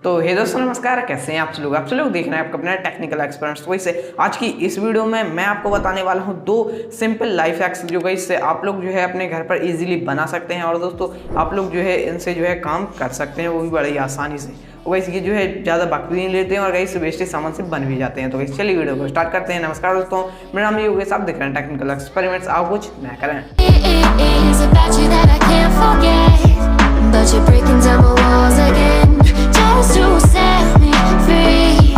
तो हे दोस्तों नमस्कार, कैसे हैं आप सब लोग देख रहे हैं आपका अपना टेक्निकल एक्सपीरियंस। तो इससे आज की इस वीडियो में मैं आपको बताने वाला हूं दो सिंपल लाइफ हैक्स जो कि इससे आप लोग जो है अपने घर पर इजीली बना सकते हैं और दोस्तों आप लोग जो है इनसे जो है काम कर सकते हैं, वो भी बड़ी आसानी से। और वैसे ये जो है ज़्यादा वक्त भी नहीं लेते हैं और कहीं से वेस्टेज सामान से बन भी जाते हैं। तो वैसे चलिए वीडियो को स्टार्ट करते हैं। नमस्कार दोस्तों, मेरा नाम योगेश, आप देख रहे हैं टेक्निकल एक्सपेरिमेंट्स। आप कुछ नया करें। But you're breaking down my walls again, just to set me free.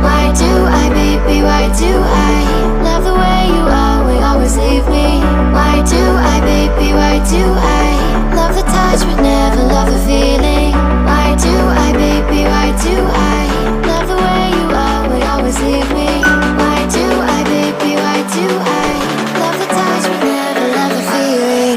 Why do I, baby, why do I love the way you always leave me? Why do I, baby, why do I love the touch but never love the feeling? Why do I, baby, why do I love the way you always leave me? Why do I, baby, why do I love the touch but never love the feeling?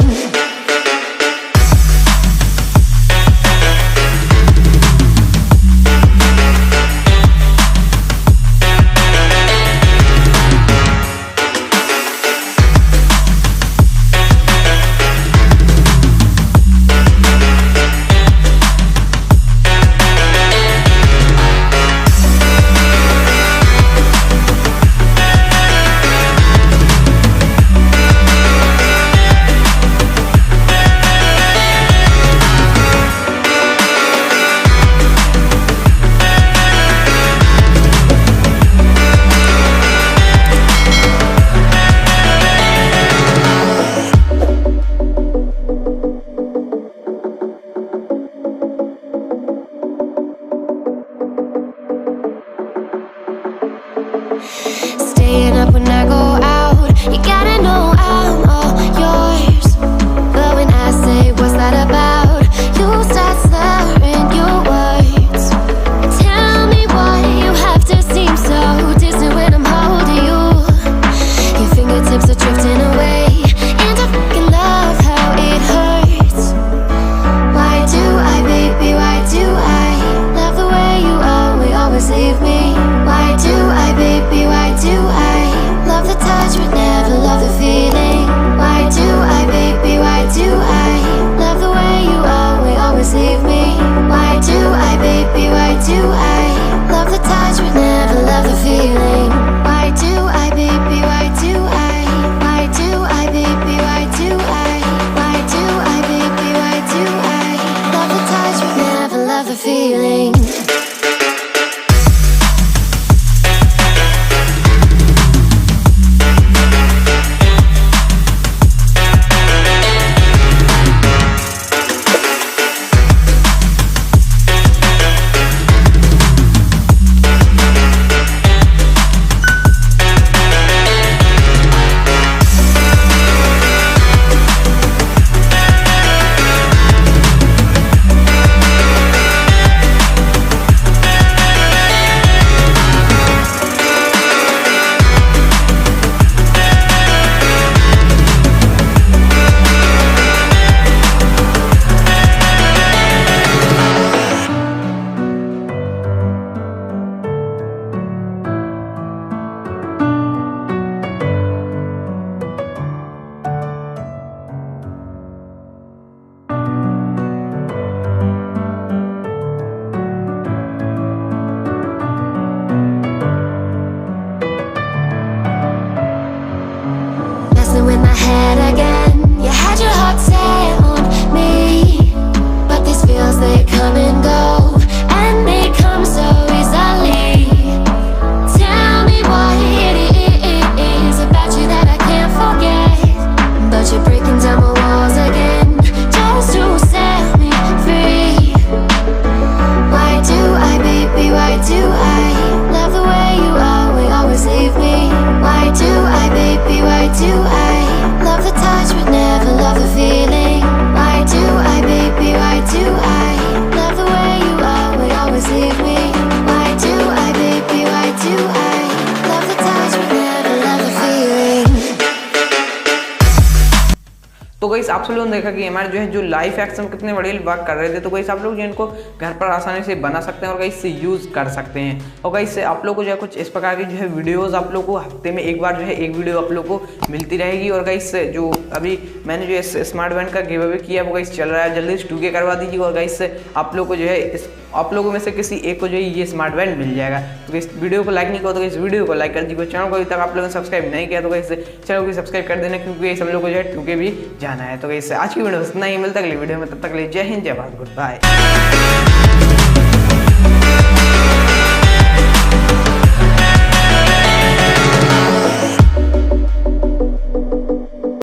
Staying up when I go out, you gotta know I'm all yours. But when I say what's that about, you start slurring your words. Tell me why you have to seem so distant when I'm holding you. Your fingertips are drifting away, and I fucking love how it hurts. Why do I, baby, why do I love the way you always leave me? Why do I, baby, why do I love the touch but never love the feeling? Why do I, baby, why do I love the way you always leave me? Why do I, baby, why do I love the touch but never love the feeling? Why do I, baby, why do I? Why do I, baby, why do I? Why do I, baby, why do I love the touch but never love the feeling? In my head again, you had your heart set on me, but these feels, they come and go, and they come so easily. Tell me what it is about you that I can't forget, but you're breaking down my walls again, just to set me free. Why do I, baby, why do I love the way you always leave me? Why do I, baby, why do I love the touch but never love the feeling? Why do I, baby, why do I love the way you always leave me? Why do I, baby, why do I love the touch but never love the feeling? तो guys आप सब लोगों ने देखा कि हमारे जो है जो लाइफ हैक्स हम कितने बड़े वर्क कर रहे थे। तो गाइस आप लोग जो इनको घर पर आसानी से बना सकते हैं और गाइस से यूज़ कर सकते हैं। और गाइस से आप लोग को जो है कुछ इस प्रकार की जो है वीडियोस आप लोग को हफ्ते में एक बार जो है एक वीडियो आप लोग को मिलती रहेगी। और गाइस जो अभी मैंने जो है स्मार्ट बैंड का गिव अवे किया वो गाइस चल रहा है, जल्दी से 2K करवा दीजिए। और गाइस से आप लोग को जो है इस आप लोगों में से किसी एक को जो है ये स्मार्ट बैंड मिल जाएगा। तो इस वीडियो को लाइक नहीं करो तो इस वीडियो को लाइक कर दीजिए। चैनल को अभी तक आप लोगों ने सब्सक्राइब नहीं किया तो इस चैनल को सब्सक्राइब कर देना, क्योंकि सब लोग को जो है ठुके भी जाना है। तो इससे आज की वीडियो इतना ही, मिलता अगली वीडियो में, तब तक के लिए जय हिंद, जय भारत, गुड बाय।